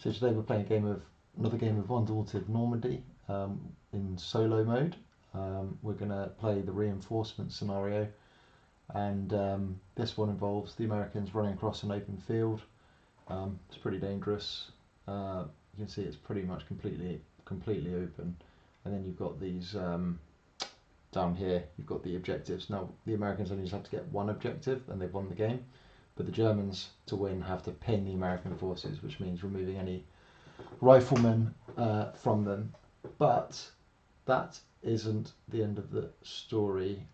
So today we're playing another game of Undaunted Normandy in solo mode. We're going to play the reinforcement scenario, and this one involves the Americans running across an open field. It's pretty dangerous. You can see it's pretty much completely open, and then you've got these down here. You've got the objectives. Now the Americans only just have to get one objective, and they've won the game. But the Germans, to win, have to pin the American forces, which means removing any riflemen from them. But that isn't the end of the story.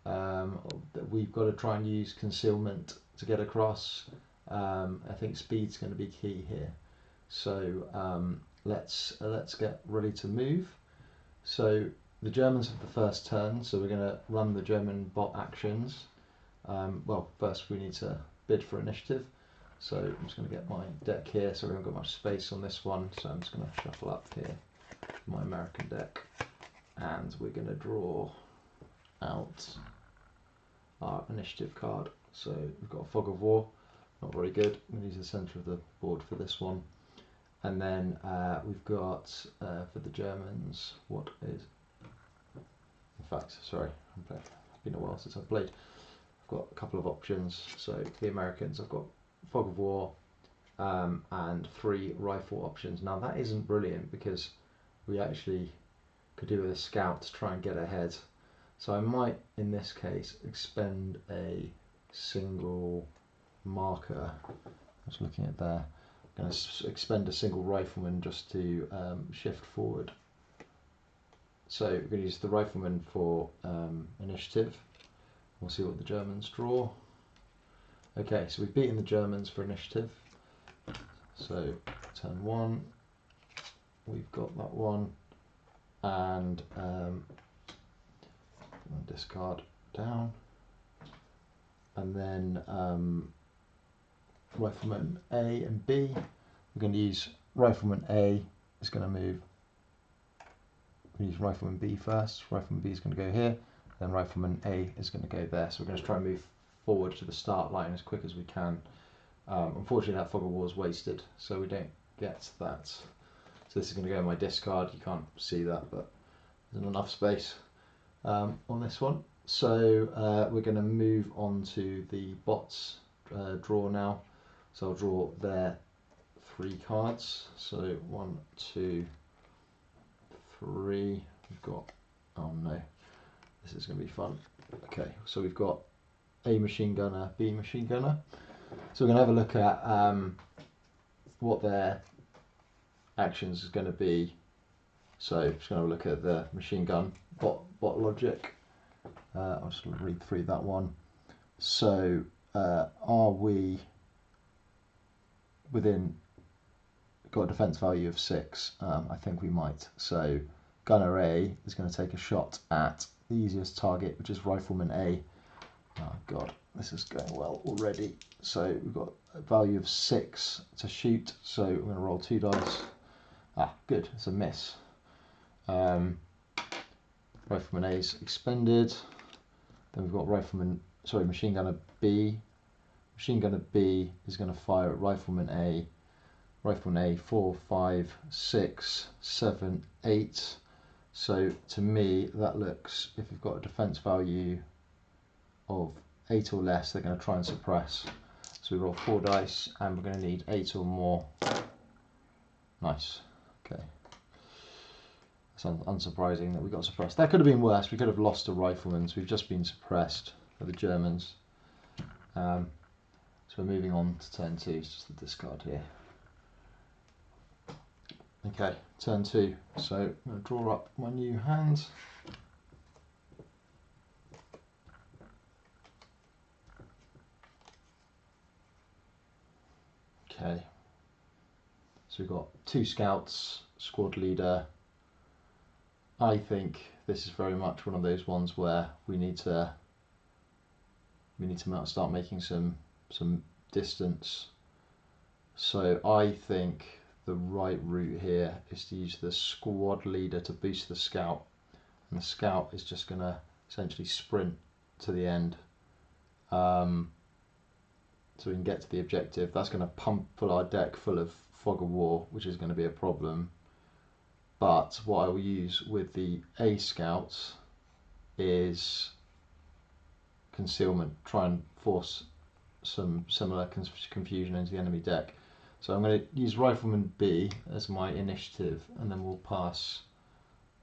We've got to try and use concealment to get across. I think speed's going to be key here. So let's get ready to move. So the Germans have the first turn, so we're going to run the German bot actions. Well, first we need to bid for initiative. So I'm just going to get my deck here, so we haven't got much space on this one, so I'm just going to shuffle up here my American deck, and we're going to draw out our initiative card. So we've got a Fog of War, not very good. I'm going to use the centre of the board for this one. And then we've got, for the Germans, what is, in fact, sorry, it's been a while since I've played. I've got a couple of options. So for the Americans, I've got Fog of War and 3 rifle options. Now that isn't brilliant because we actually could do with a scout to try and get ahead. So I might, in this case, expend a single marker. I was looking at there. I'm going to expend a single rifleman just to shift forward. So we're going to use the rifleman for initiative. We'll see what the Germans draw. Okay, so we've beaten the Germans for initiative. So turn 1, we've got that one, and discard down, and then rifleman A and B. We're going to use rifleman A is going to move. We use rifleman B first. Rifleman B is going to go here. Then rifleman A is going to go there. So we're going to try and move forward to the start line as quick as we can. Unfortunately that Fog of War is wasted, so we don't get that. So this is going to go in my discard. You can't see that, but there's enough space on this one. So we're going to move on to the bots draw now. So I'll draw their 3 cards. So 1, 2, 3. We've got, oh no, this is going to be fun. Okay, so we've got A machine gunner, B machine gunner. So we're going to have a look at what their actions is going to be. So just going to look at the machine gun bot logic. I'll just read through that one. So are we within, got a defense value of 6? I think we might. So gunner A is going to take a shot at the easiest target, which is rifleman A. Oh god, this is going well already. So we've got a value of 6 to shoot, so we're going to roll 2 dice. Ah, good, it's a miss. Rifleman A is expended. Then we've got machine gunner B. Machine gunner B is going to fire at rifleman A. Rifleman A 4, 5, 6, 7, 8. So to me that looks, if we've got a defense value of 8 or less, they're going to try and suppress. So we roll 4 dice and we're going to need 8 or more. Nice. Okay. It's unsurprising that we got suppressed. That could have been worse. We could have lost a rifleman, so we've just been suppressed by the Germans. So we're moving on to turn 2. It's just the discard here. Okay, turn 2. So I'm going to draw up my new hands. Okay, so we've got 2 scouts, squad leader. I think this is very much one of those ones where we need to start making some distance. So I think the right route here is to use the squad leader to boost the scout, and the scout is just going to essentially sprint to the end. So we can get to the objective. That's going to fill our deck full of fog of war, which is going to be a problem. But what I will use with the A scouts is concealment, try and force some similar confusion into the enemy deck. So I'm going to use Rifleman B as my initiative, and then we'll pass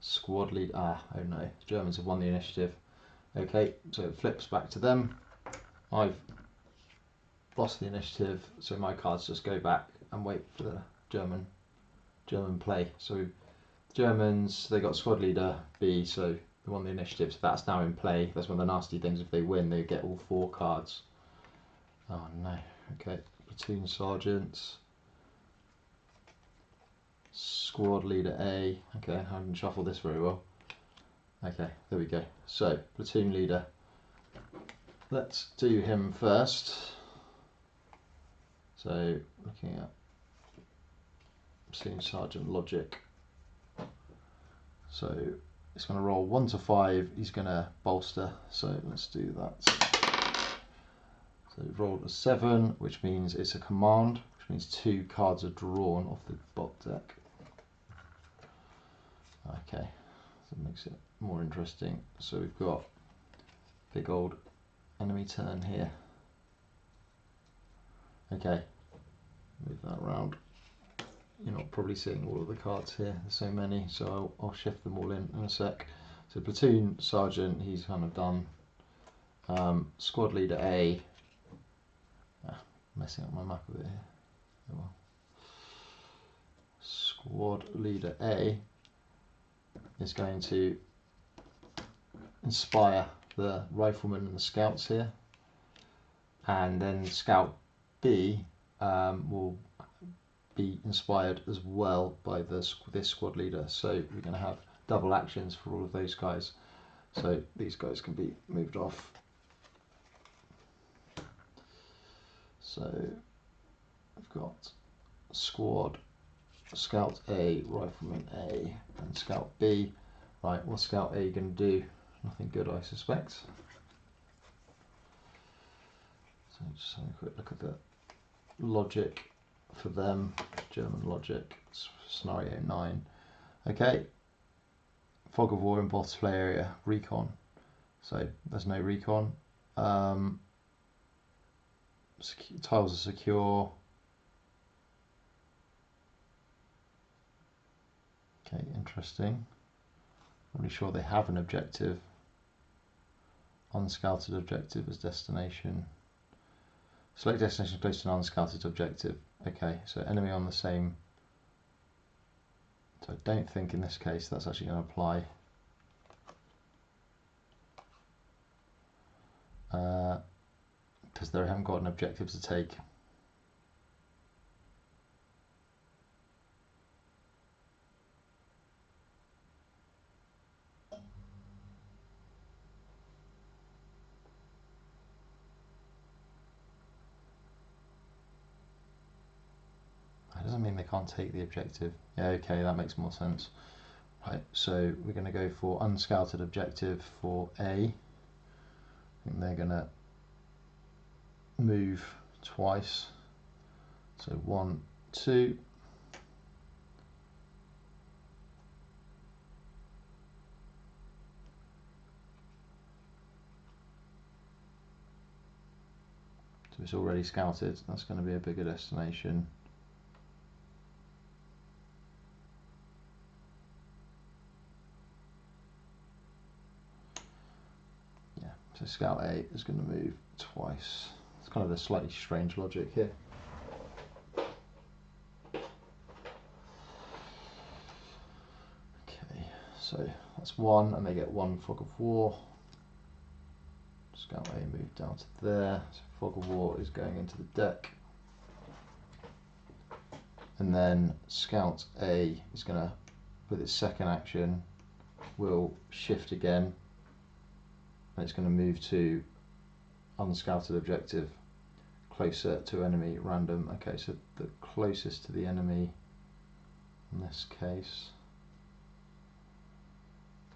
squad lead. Oh no, Germans have won the initiative. Okay, so it flips back to them. I've lost the initiative, so my cards just go back and wait for the German play. So Germans, they got squad leader B, so they won the initiative, so that's now in play. That's one of the nasty things. If they win, they get all 4 cards. Oh no. Okay, platoon sergeants, squad leader A. Okay, I haven't shuffled this very well. Okay, there we go. So platoon leader, let's do him first. So looking at platoon sergeant logic. So it's going to roll 1 to 5. He's going to bolster. So let's do that. So we've rolled a 7, which means it's a command, which means 2 cards are drawn off the bot deck. Okay, so it makes it more interesting. So we've got big old enemy turn here. Okay, move that around. You're not probably seeing all of the cards here, there's so many, so I'll shift them all in a sec. So platoon sergeant, he's kind of done. Squad leader A, messing up my map a bit here. Oh well. Squad leader A is going to inspire the riflemen and the scouts here, and then scout B will be inspired as well by this squad leader. So we're going to have double actions for all of those guys. So these guys can be moved off. So we've got squad, scout A, rifleman A, and scout B. Right, what's scout A going to do? Nothing good, I suspect. So just have a quick look at the logic for them. German logic, scenario 9. Okay, fog of war in boss play area, recon. So there's no recon. Tiles are secure. Okay, interesting. I'm really sure they have an objective. Unscouted objective as destination. Select destination close to an unscouted objective. Okay, so enemy on the same. So I don't think in this case that's actually going to apply. Because they haven't got an objective to take. That doesn't mean they can't take the objective. Yeah, okay, that makes more sense. Right, so we're going to go for unscouted objective for A. I think they're going to move twice. So 1, 2. So it's already scouted. That's going to be a bigger destination. Yeah, so scout A is going to move twice. It's kind of a slightly strange logic here. Okay, so that's 1, and they get 1 fog of war. Scout A moved down to there. So fog of war is going into the deck. And then scout A is going to, with its second action, will shift again. And it's going to move to unscouted objective, closer to enemy random. Okay, so the closest to the enemy in this case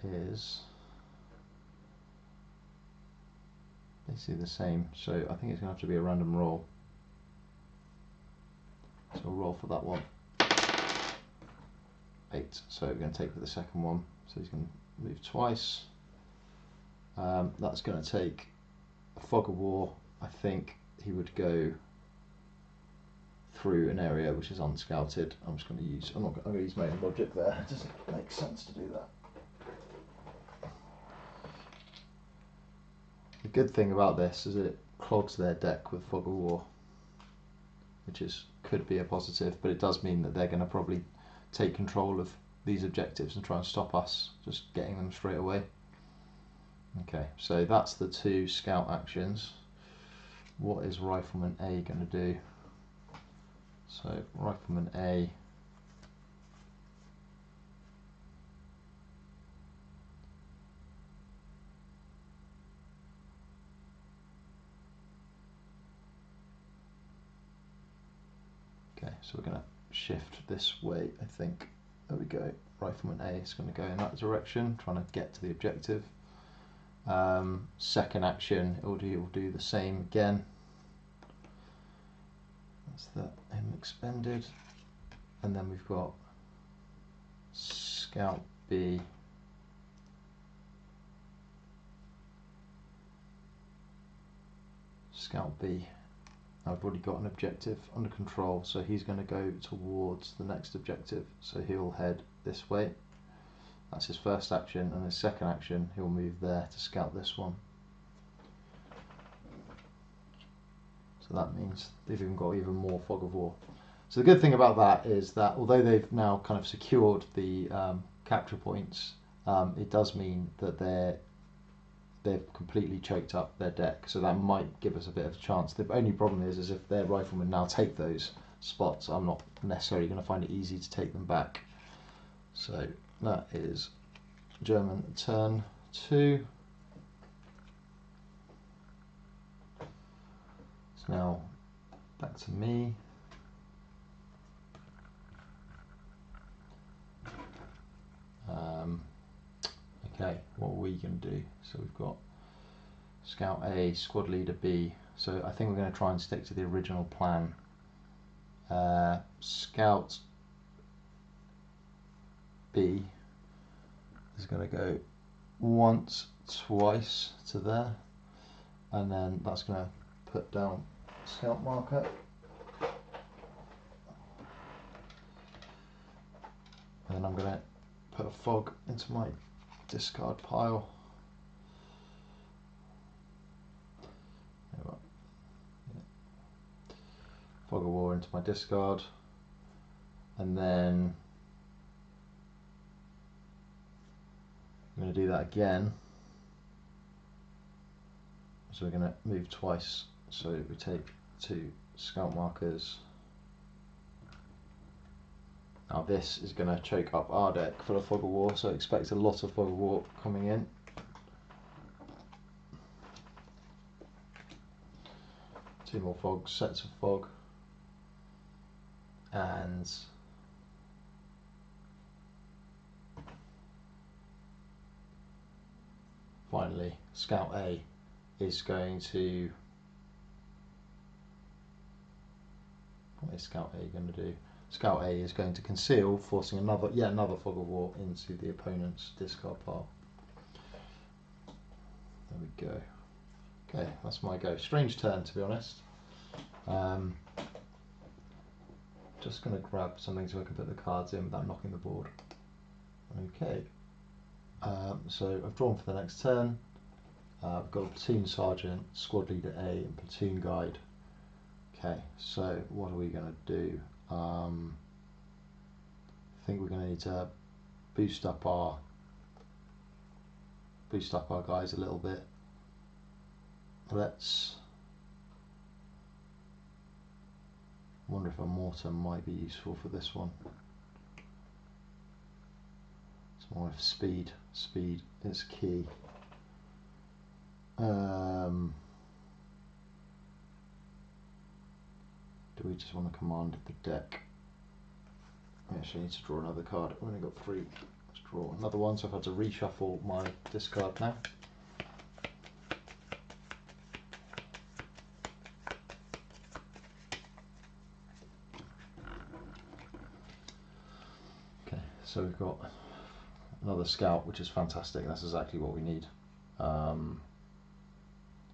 is basically the same. So I think it's going to have to be a random roll. So we'll roll for that one. wait, so we're going to take for the second one. So he's going to move twice. That's going to take a fog of war. I think he would go through an area which is unscouted. I'm just going to use. I'm going to use my own logic there. It doesn't make sense to do that. The good thing about this is it clogs their deck with fog of war, which could be a positive, but it does mean that they're going to probably take control of these objectives and try and stop us just getting them straight away. Okay, so that's the 2 scout actions. What is Rifleman A going to do? So Rifleman A so we're going to shift this way, I think. There we go. Rifleman A is going to go in that direction, trying to get to the objective. Second action, it will do the same again. That's him expended. And then we've got Scout B. Scout B. I've already got an objective under control, so he's going to go towards the next objective, so he'll head this way. That's his first action, and his second action he'll move there to scout this one. So that means they've even got even more fog of war. So the good thing about that is that although they've now kind of secured the capture points, it does mean that they've completely choked up their deck, so that might give us a bit of a chance. The only problem is if their riflemen now take those spots, I'm not necessarily going to find it easy to take them back. So that is German turn 2. So now back to me. Okay, what are we going to do? So we've got Scout A, Squad Leader B. So I think we're going to try and stick to the original plan. Scout B is going to go once, twice to there, and then that's going to put down scout marker. And then I'm going to put a fog into my discard pile. Fog of war into my discard, and then I'm going to do that again. So we're going to move twice, so we take 2 scout markers. Now this is going to choke up our deck full of fog of war, so expect a lot of fog of war coming in. Two more fogs, sets of fog. And finally, Scout A is going to... What is Scout A going to do? Scout A is going to conceal, forcing yet another fog of war into the opponent's discard pile. There we go. Okay, that's my go. Strange turn, to be honest. Just going to grab something so I can put the cards in without knocking the board. Okay. So I've drawn for the next turn. I've got a platoon sergeant, squad leader A, and platoon guide. Okay, so what are we going to do? I think we're going to need to boost up our guys a little bit. Let's wonder if a mortar might be useful for this one. It's more of speed. Speed is key. Do we just want to command the deck? I actually need to draw another card. I've only got 3. Let's draw another one, so I've had to reshuffle my discard now. Okay, So we've got another scout, which is fantastic. That's exactly what we need.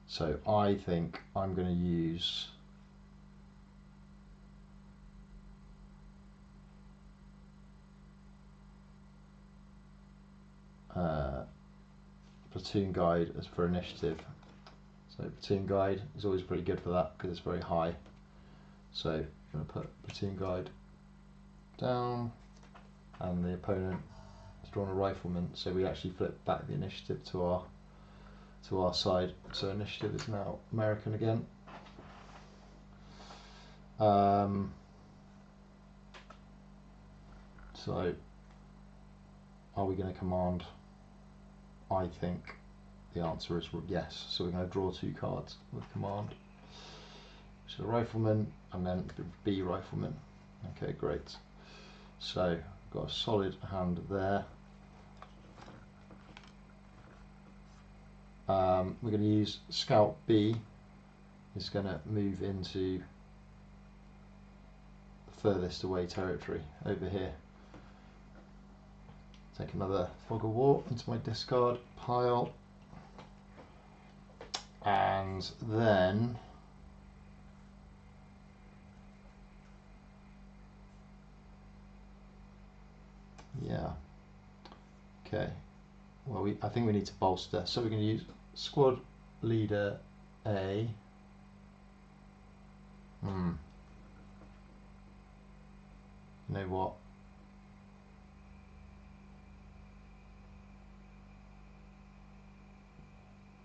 So I think I'm going to use platoon guide as for initiative. So platoon guide is always pretty good for that because it's very high. So I'm going to put platoon guide down, and the opponent has drawn a rifleman, so we actually flip back the initiative to our side. So initiative is now American again. So are we going to command? I think the answer is yes. So we're going to draw 2 cards with command. So rifleman and then B rifleman. Okay, great. So got a solid hand there. We're going to use Scout B. Is going to move into the furthest away territory over here. Take another Fog of War into my discard pile, and then okay. Well, I think we need to bolster, so we're going to use squad leader A. You know what?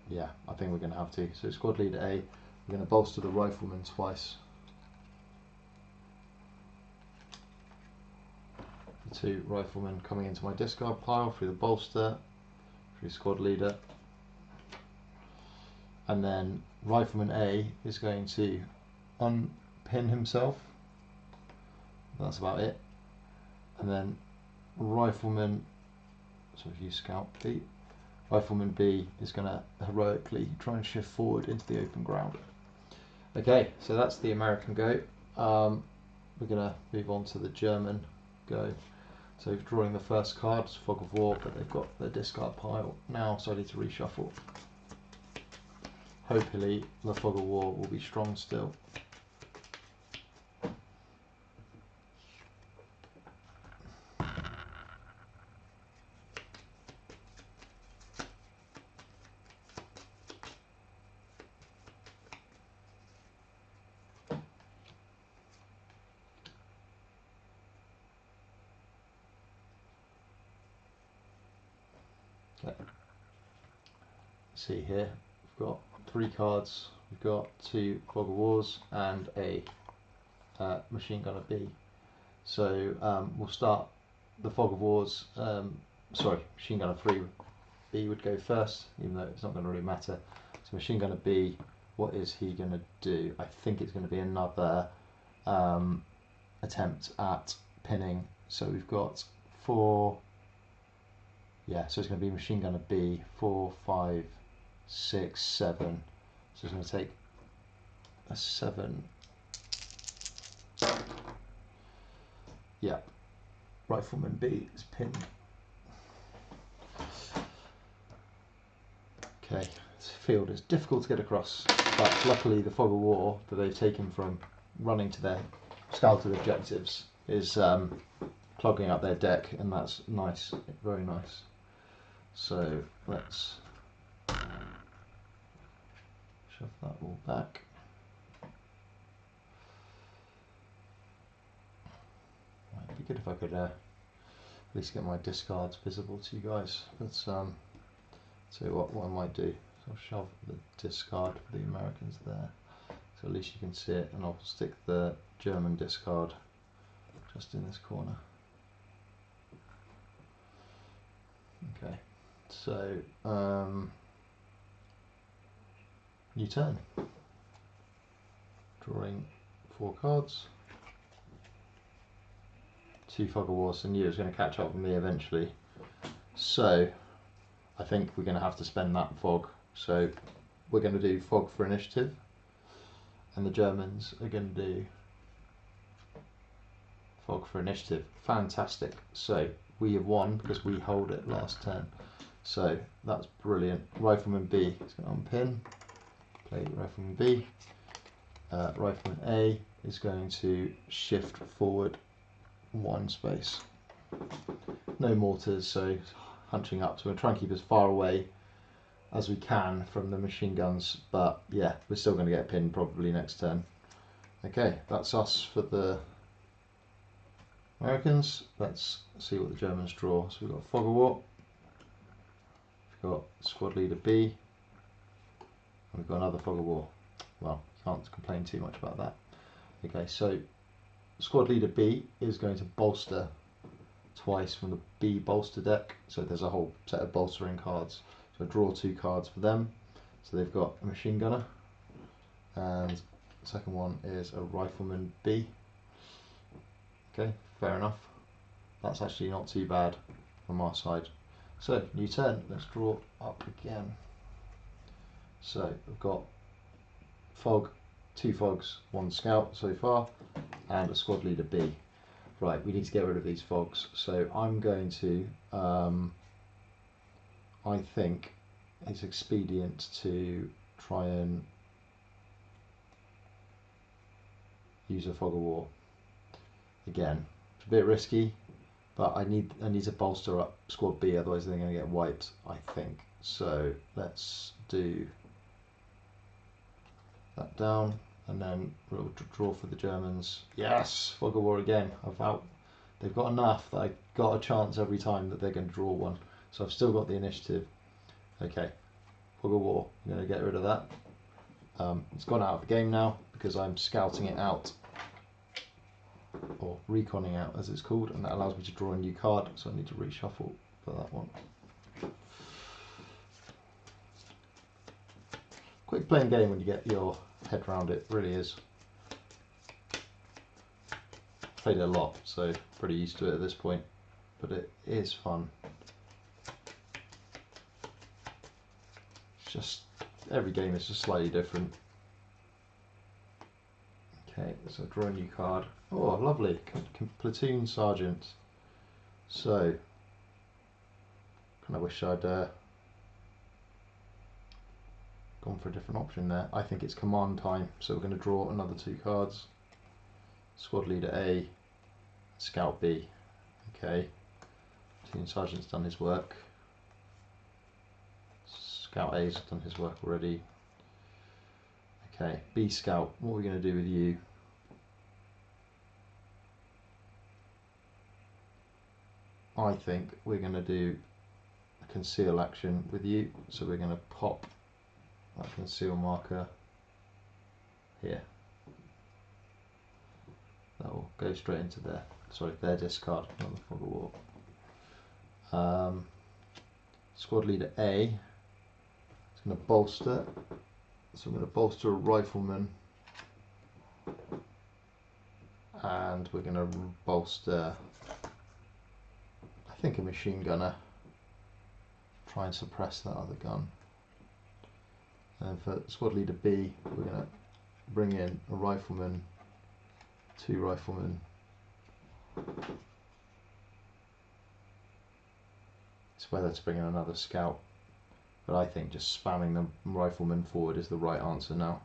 Yeah, I think we're going to have to. So squad leader A, we're going to bolster the rifleman twice. The 2 riflemen coming into my discard pile through the bolster, through squad leader. And then rifleman A is going to unpin himself. That's about it. And then rifleman, so if you scout B, rifleman B is going to heroically try and shift forward into the open ground. Okay, so that's the American go. We're going to move on to the German go. So drawing the first card is Fog of War, but they've got their discard pile now, so I need to reshuffle. Hopefully the Fog of War will be strong still. Okay. See here, we've got 3 cards. We've got 2 Fog of Wars and a Machine Gunner B. So we'll start the Fog of Wars. Sorry, Machine Gunner 3 B would go first, even though it's not going to really matter. So Machine Gunner B, what is he going to do? I think it's going to be another attempt at pinning. So we've got 4. Yeah, so it's going to be Machine Gunner B, 4, 5, 6, 7. So it's going to take a 7. Yeah, Rifleman B is pinned. Okay, this field is difficult to get across, but luckily the Fog of War that they've taken from running to their scouted objectives is clogging up their deck, and that's nice, very nice. So let's shove that all back. It'd be good if I could at least get my discards visible to you guys. But so what I might do, so I'll shove the discard for the Americans there, so at least you can see it, and I'll stick the German discard just in this corner. Okay, so new turn. Drawing 4 cards. 2 Fog of War, so I knew it was going to catch up with me eventually. So I think we're going to have to spend that fog. So we're going to do fog for initiative, and the Germans are going to do fog for initiative. Fantastic. So we have won because we hold it last turn. So that's brilliant. Rifleman B is going to unpin, play Rifleman B. Rifleman A is going to shift forward 1 space. No mortars, so hunching up. So we're trying to keep as far away as we can from the machine guns, but yeah, we're still going to get pinned probably next turn. Okay, that's us for the Americans. Let's see what the Germans draw. So we've got Fog of War, we've got Squad Leader B, and we've got another Fog of War. Well, can't complain too much about that. Okay, so Squad Leader B is going to bolster twice from the B bolster deck. So there's a whole set of bolstering cards. So draw 2 cards for them. So they've got a machine gunner, and the second one is a Rifleman B. Okay, fair enough. That's actually not too bad from our side. So new turn. Let's draw up again. So we've got fog, 2 fogs, 1 scout so far, and a Squad Leader B. Right, we need to get rid of these fogs. So I'm going to, I think it's expedient to try and use a Fog of War. Again, it's a bit risky, but I need to bolster up Squad B, otherwise they're going to get wiped, I think. So let's do that down, and then we'll draw for the Germans. Yes, Fog of War again. They've got enough that I got a chance every time that they're going to draw one. So I've still got the initiative. Okay, Fog of War. I'm going to get rid of that. It's gone out of the game now because I'm scouting it out, or reconning out as it's called, and that allows me to draw a new card. So I need to reshuffle for that one. Quick playing game when you get your head around it, really is. Played it a lot, so pretty used to it at this point, but it is fun. It's just, every game is just slightly different. Okay, so draw a new card. Oh, lovely, platoon sergeant. So, kind of wish I'd gone for a different option there. I think it's command time, so we're going to draw another 2 cards. Squad Leader A, Scout B. Okay, Platoon Sergeant's done his work. Scout A's done his work already. Okay, B Scout, what are we going to do with you? I think we're going to do a conceal action with you, so we're going to pop that conceal marker here. That will go straight into their discard, not the Fog of War. Squad Leader A is going to bolster, so I'm going to bolster a Rifleman, and we're going to bolster, I think, a Machine Gunner, try and suppress that other gun. And for Squad Leader B, we're going to bring in a Rifleman, 2 Riflemen. It's whether to bring in another Scout, but I think just spamming the Rifleman forward is the right answer now.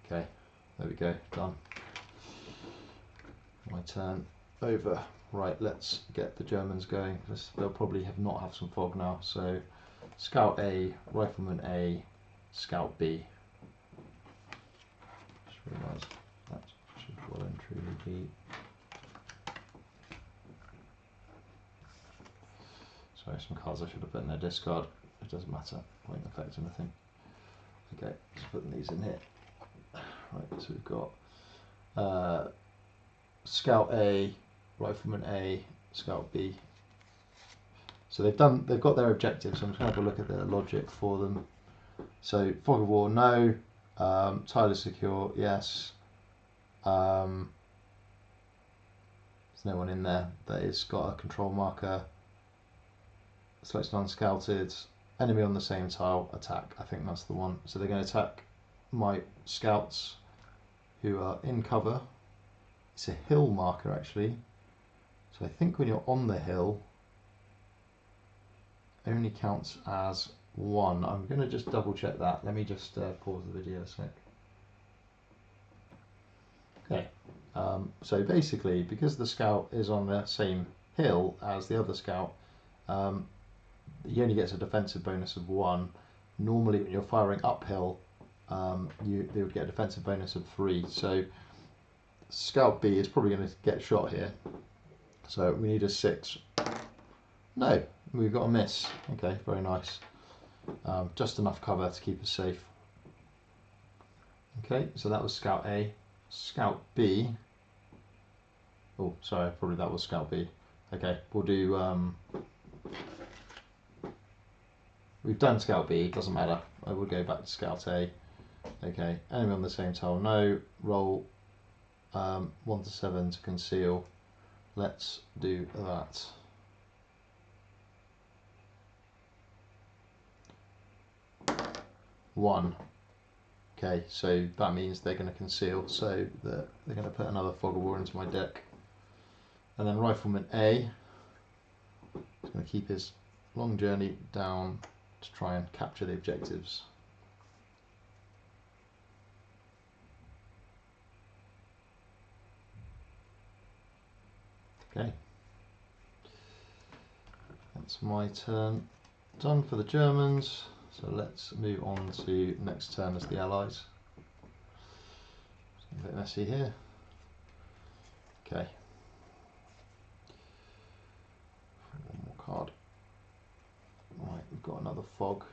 Okay, there we go, done. My turn over. Right, let's get the Germans going. They'll probably not have some fog now, so Scout A, Rifleman A, Scout B. Just realised that should well and truly be. Sorry, some cards I should have put in their discard. It doesn't matter, won't affect anything. Okay, let's put these in here. Right, so we've got Scout A, Rifleman A, Scout B. So they've got their objectives. So I'm just going to have a look at their logic for them. So Fog of War, no. Tile is secure, yes. There's no one in there that has got a control marker. Selected unscouted. Enemy on the same tile, attack. I think that's the one. So they're going to attack my scouts who are in cover. It's a hill marker actually. So I think when you're on the hill, it only counts as one. I'm going to just double check that. Let me just pause the video a sec. Okay, so basically, because the scout is on the same hill as the other scout, he only gets a defensive bonus of 1. Normally, when you're firing uphill, they would get a defensive bonus of 3. So Scout B is probably going to get shot here. So we need a 6. No, we've got a miss. Okay, very nice. Just enough cover to keep us safe. Okay, so that was Scout A. Scout B. Oh, sorry, probably that was Scout B. Okay, we'll do... we've done Scout B, doesn't matter. I will go back to Scout A. Okay, enemy on the same tile. No, roll 1 to 7 to conceal. Let's do that. One. Okay, so that means they're going to conceal, so they're going to put another fog of war into my deck. And then Rifleman A is going to keep his long journey down to try and capture the objectives. Okay, that's my turn done for the Germans, so let's move on to next turn as the Allies. It's a bit messy here. Okay, one more card. Right, we've got another fog.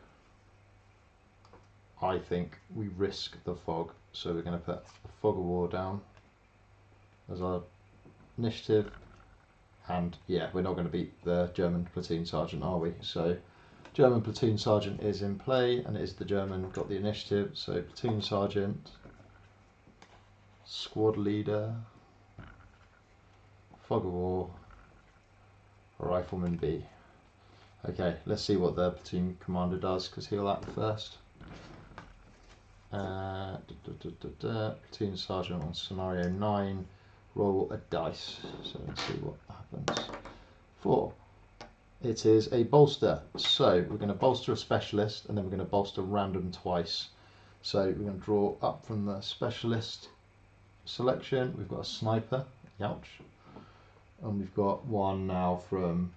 I think we risk the fog, so we're going to put a fog of war down as our initiative. And yeah, we're not going to beat the German platoon sergeant, are we? So German platoon sergeant is in play, and it is the German got the initiative. So platoon sergeant, squad leader, fog of war, Rifleman B. Okay, let's see what the platoon commander does, because he'll act first. Platoon sergeant on scenario 9. Roll a dice, so let's see what happens. 4. It is a bolster, so we're going to bolster a specialist, and then we're going to bolster random twice. So we're going to draw up from the specialist selection. We've got a sniper, ouch, and we've got one now from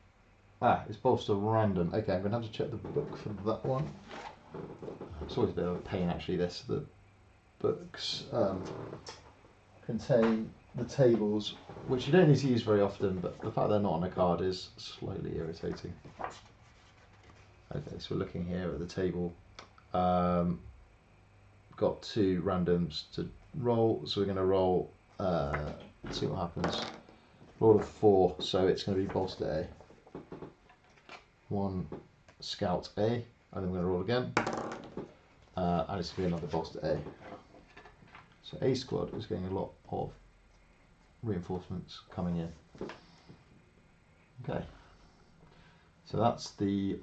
it's bolster random. Okay, I'm going to have to check the book for that one. It's always a bit of a pain actually. The books contain the tables, which you don't need to use very often, but the fact they're not on a card is slightly irritating. Okay, so we're looking here at the table. Got 2 randoms to roll, so we're going to roll, let's see what happens. Roll a 4, so it's going to be bolster A. 1 scout A, and then we're going to roll again, and it's going to be another bolster A. So A squad is getting a lot of reinforcements coming in. Okay, so that's the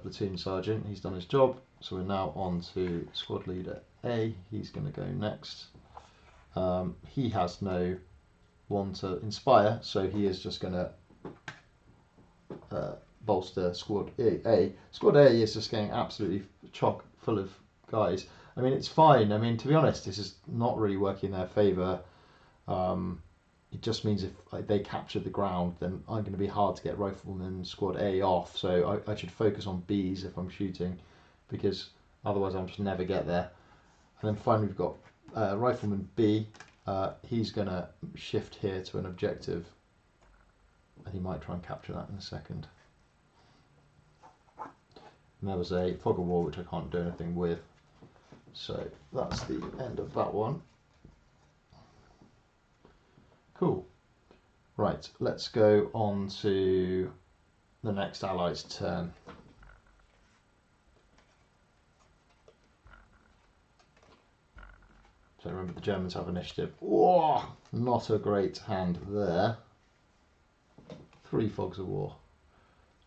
platoon sergeant. He's done his job. So we're now on to squad leader A. He's going to go next. He has no one to inspire, so he is just going to bolster squad A. Squad A is just getting absolutely chock full of guys. I mean, it's fine. I mean, to be honest, this is not really working in their favour. It just means if they capture the ground, then I'm going to be hard to get Rifleman Squad A off. So I should focus on Bs if I'm shooting, because otherwise I'll just never get there. And then finally we've got Rifleman B. He's going to shift here to an objective, and he might try and capture that in a second. And there was a fog of war, which I can't do anything with. So that's the end of that one. Cool. Right, let's go on to the next ally's turn. So remember, the Germans have initiative. Whoa, not a great hand there. 3 fogs of war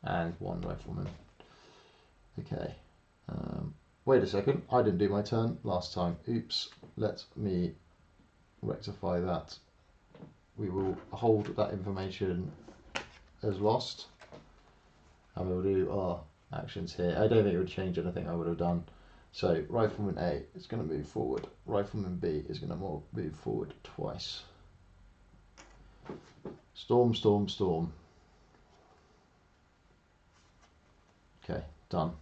and 1 rifleman. Okay. Wait a second, I didn't do my turn last time. Oops, let me rectify that. we will hold that information as lost, and we will do our actions here. I don't think it would change anything I would have done. So Rifleman A is going to move forward. Rifleman B is going to move forward twice. Storm, storm, storm. Okay, done.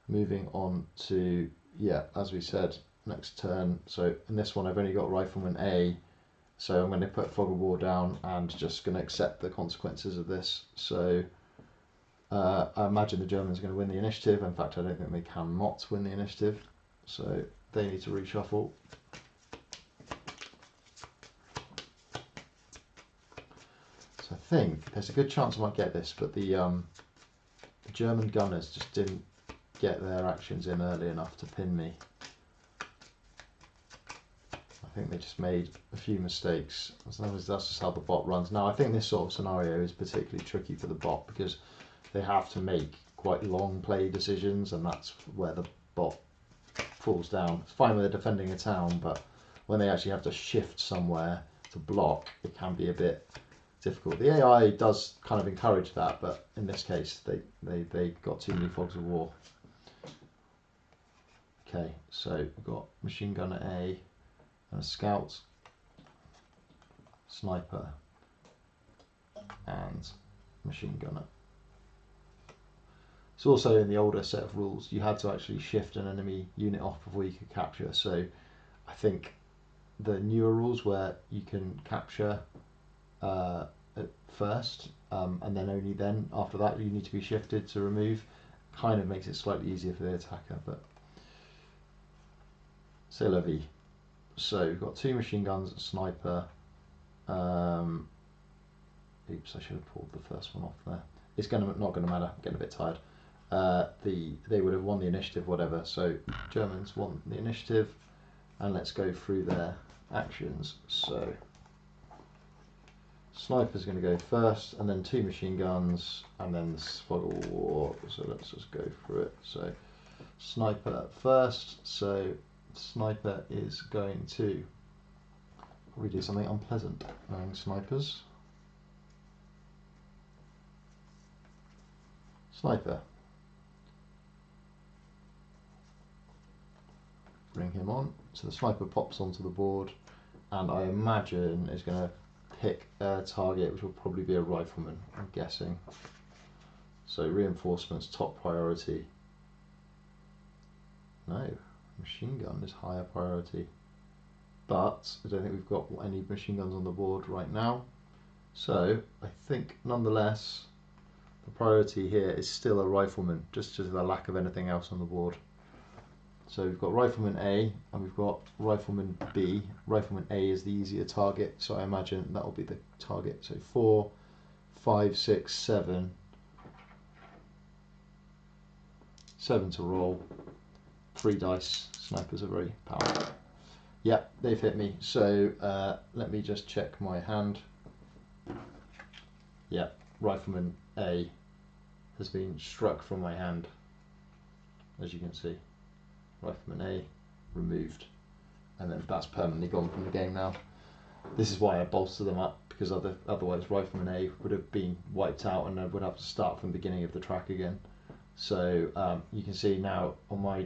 Moving on to, yeah, as we said, next turn. So in this one I've only got Rifleman A, so I'm going to put Fog of War down and just going to accept the consequences of this. So I imagine the Germans are going to win the initiative. In fact, I don't think they can not win the initiative, so they need to reshuffle. So I think there's a good chance I might get this, but the German gunners just didn't get their actions in early enough to pin me. I think they just made a few mistakes. That's just how the bot runs. Now I think this sort of scenario is particularly tricky for the bot because they have to make quite long play decisions, and that's where the bot falls down. It's fine when they're defending a town, but when they actually have to shift somewhere to block, it can be a bit difficult. The AI does kind of encourage that, but in this case they got too many Fogs of War. Okay, so we've got Machine Gunner A and a Scout, Sniper and Machine Gunner. It's also in the older set of rules you had to actually shift an enemy unit off before you could capture, so I think the newer rules where you can capture at first and then only then after that you need to be shifted to remove, kind of makes it slightly easier for the attacker, but c'est la vie. So we've got two machine guns, a sniper. Oops, I should have pulled the first one off there. It's not going to matter. I'm getting a bit tired. They would have won the initiative, whatever. So Germans won the initiative, and let's go through their actions. So sniper's going to go first, and then two machine guns, and then the Fog of War. So let's just go through it. So sniper first. So sniper is going to probably do something unpleasant. Snipers. Sniper. Bring him on. So the sniper pops onto the board, and I imagine is going to pick a target, which will probably be a rifleman, I'm guessing. So reinforcements top priority. No, machine gun is higher priority, but I don't think we've got any machine guns on the board right now. So I think nonetheless the priority here is still a rifleman, just to the lack of anything else on the board. So we've got Rifleman A and we've got Rifleman B. Rifleman A is the easier target, so I imagine that will be the target. So 4, 5, 6, 7. 7 to roll. 3 dice. Snipers are very powerful. Yep, they've hit me. So let me just check my hand. Yep, Rifleman A has been struck from my hand, as you can see. Rifleman A removed, and then that's permanently gone from the game now. This is why I bolster them up, because otherwise Rifleman A would have been wiped out and I would have to start from the beginning of the track again. So you can see now on my,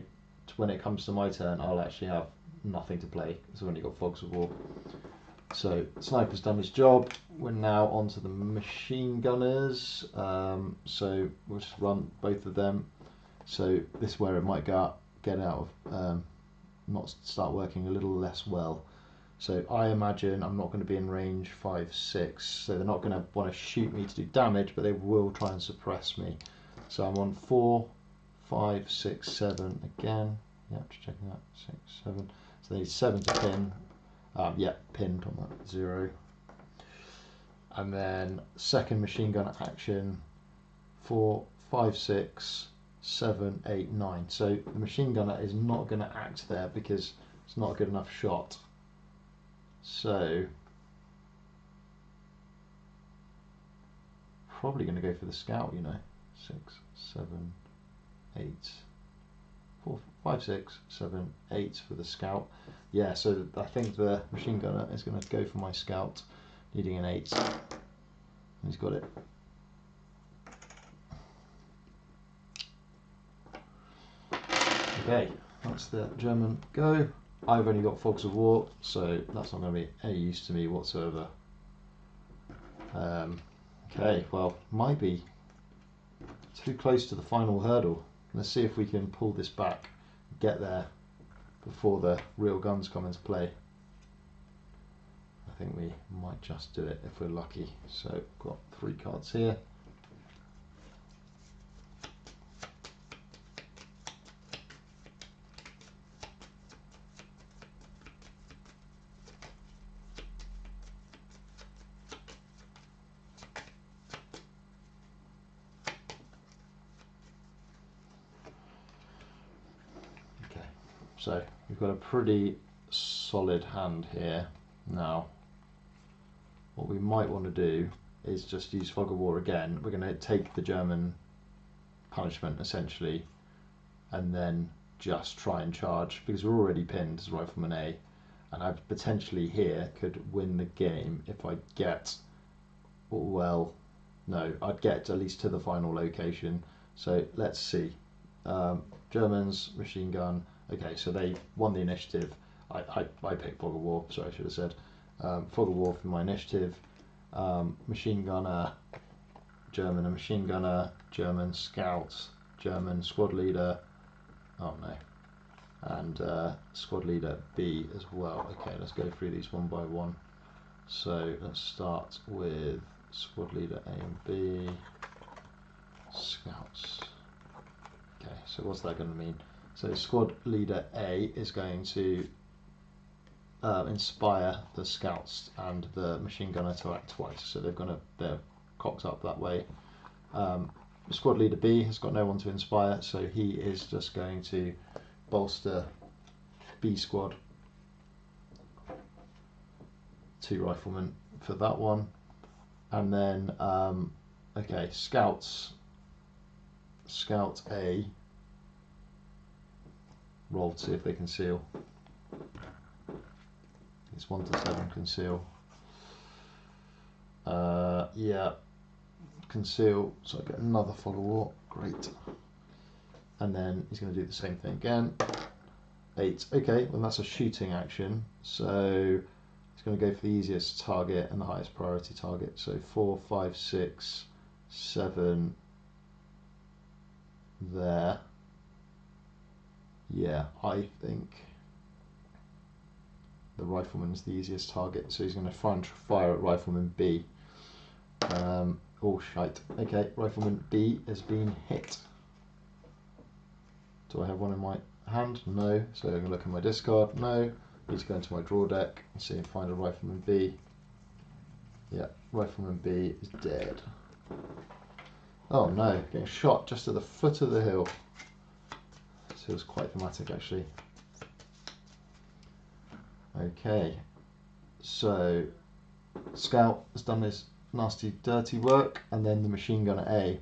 when it comes to my turn, I'll actually have nothing to play. So I've only got Fogs of War. So Sniper's done his job. We're now on to the machine gunners. So we'll just run both of them. So this is where it might get out of, not start working a little less well. So I imagine I'm not going to be in range 5, 6. So they're not going to want to shoot me to do damage, but they will try and suppress me. So I'm on 4, 5, 6, 7 again. Yeah, just checking that. 6, 7. So they need 7 to pin. Yeah, pinned on that 0. And then second machine gun action, 4, 5, 6, 7, 8, 9. So the machine gunner is not going to act there because it's not a good enough shot. So probably going to go for the scout, you know. 6, 7, 8. 4, 5, 6, 7, 8 for the scout. Yeah, so I think the machine gunner is going to go for my scout, needing an 8. He's got it. Okay, that's the German go. I've only got Fogs of War, so that's not going to be any use to me whatsoever. Okay, well, might be too close to the final hurdle. Let's see if we can pull this back, get there before the real guns come into play. I think we might just do it if we're lucky. So I've got 3 cards here. So we've got a pretty solid hand here. Now, what we might want to do is just use Fog of War again. We're going to take the German punishment essentially, and then just try and charge, because we're already pinned as Rifleman A, and I potentially here could win the game if I get, well, no, I'd get at least to the final location. So let's see. Germans, machine gun. Okay, so they won the initiative. I picked Fog of War, sorry, I should have said. Fog of War for my initiative. Machine gunner, German, a machine gunner, German scouts, German squad leader. Oh no. And squad leader B as well. Okay, let's go through these one by one. So let's start with squad leader A and B. Scouts. Okay, so what's that going to mean? So squad leader A is going to inspire the scouts and the machine gunner to act twice. So they're cocked up that way. Squad leader B has got no one to inspire, so he is just going to bolster B squad. 2 riflemen for that one. And then, okay, scouts. Scout A. Roll to see if they conceal. It's 1 to 7 conceal. Yeah, conceal. So I get another Fog of War. Great. And then he's going to do the same thing again. 8. Okay, well that's a shooting action. So he's going to go for the easiest target and the highest priority target. So 4, 5, 6, 7 there. Yeah, I think the rifleman's the easiest target, so he's going to fire at rifleman B. Oh shite. Okay, rifleman B has been hit. Do I have one in my hand? No. So I'm going to look at my discard. No. Need to go into my draw deck and see and find a rifleman B. Yeah, rifleman B is dead. Oh no, getting shot just at the foot of the hill. This was quite thematic actually. Okay, so Scout has done this nasty dirty work, and then the machine gunner A.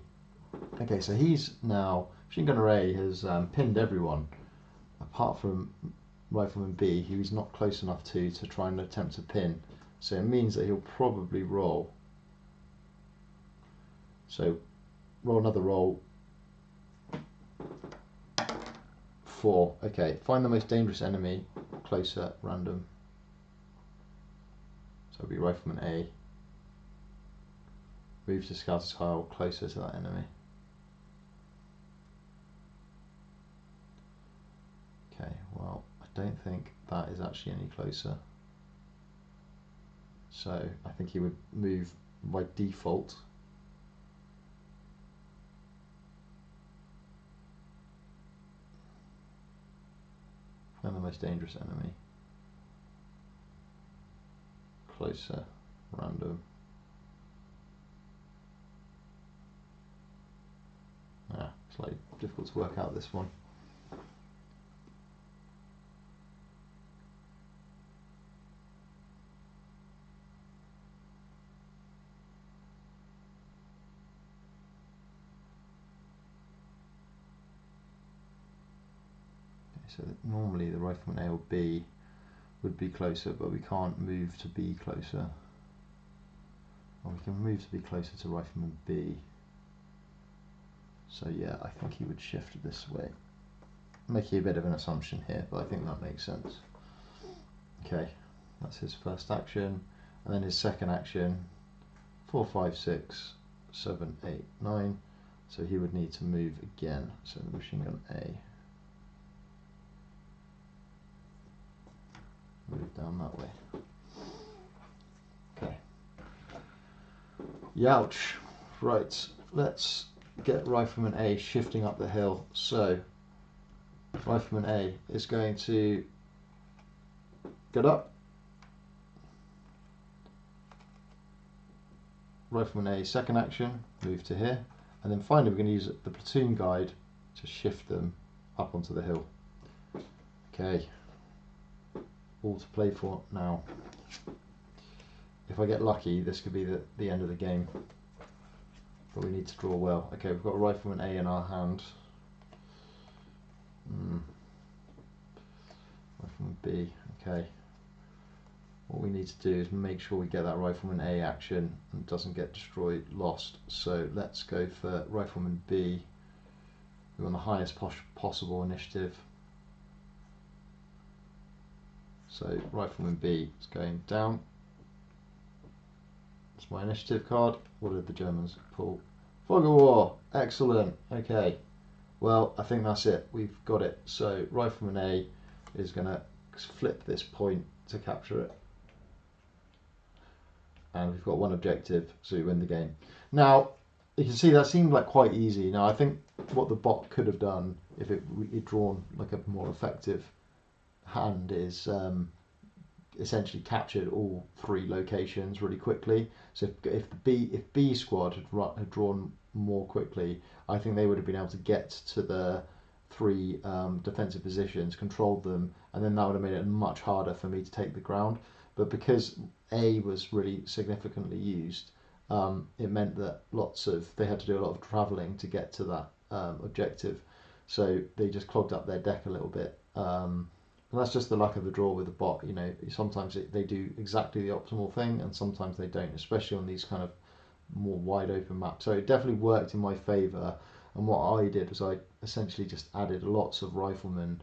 Okay, so he's now, machine gunner A has pinned everyone apart from rifleman B, who he's not close enough to try and attempt to pin. So it means that he'll probably roll. So roll another roll. 4. Okay, find the most dangerous enemy, closer, random. So it'll be rifleman A. Move to scouter tile closer to that enemy. Okay, well, I don't think that is actually any closer. So I think he would move by default. Find the most dangerous enemy. Closer, random. Slightly difficult to work out this one. So normally the rifleman A or B would be closer, but we can't move to be closer. Or we can move to be closer to rifleman B. So yeah, I think he would shift this way. Making a bit of an assumption here, but I think that makes sense. Okay, that's his first action, and then his second action, 4, 5, 6, 7, 8, 9. So he would need to move again. So the machine gun A. Move down that way. Okay. Youch. Right, let's get Rifleman A shifting up the hill. So Rifleman A is going to get up. Rifleman A second action, move to here, and then finally we're going to use the platoon guide to shift them up onto the hill. Okay, all to play for now. If I get lucky, this could be the end of the game, but we need to draw well. Okay, we've got Rifleman A in our hand. Rifleman B, okay. What we need to do is make sure we get that Rifleman A action and doesn't get destroyed, lost. So let's go for Rifleman B. We want the highest possible initiative. So Rifleman B is going down. That's my initiative card. What did the Germans pull? Fog of War. Excellent. Okay. Well, I think that's it. We've got it. So Rifleman A is going to flip this point to capture it. And we've got one objective, so we win the game. Now, you can see that seemed like quite easy. Now, I think what the bot could have done, if it drawn like a more effective hand, is essentially captured all 3 locations really quickly. So if B squad had drawn more quickly, I think they would have been able to get to the 3 defensive positions, controlled them, and then that would have made it much harder for me to take the ground. But because A was really significantly used, it meant that they had to do a lot of travelling to get to that objective. So they just clogged up their deck a little bit. And that's just the luck of the draw with the bot. You know, sometimes they do exactly the optimal thing, and sometimes they don't, especially on these kind of more wide open maps. So it definitely worked in my favour. And what I did was I essentially just added lots of riflemen,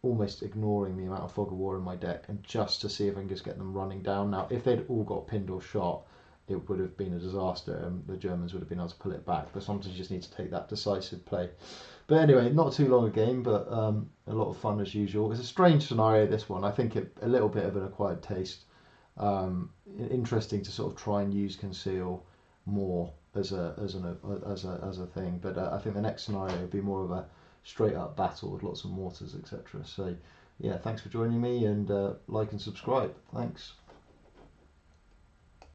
almost ignoring the amount of Fog of War in my deck, and just to see if I can just get them running down. Now, if they'd all got pinned or shot, it would have been a disaster, and the Germans would have been able to pull it back. But sometimes you just need to take that decisive play. But anyway, not too long a game, but a lot of fun as usual. It's a strange scenario, this one. I think a little bit of an acquired taste. Interesting to sort of try and use conceal more as a thing. But I think the next scenario would be more of a straight up battle with lots of mortars, etc. So yeah, thanks for joining me, and like and subscribe. Thanks.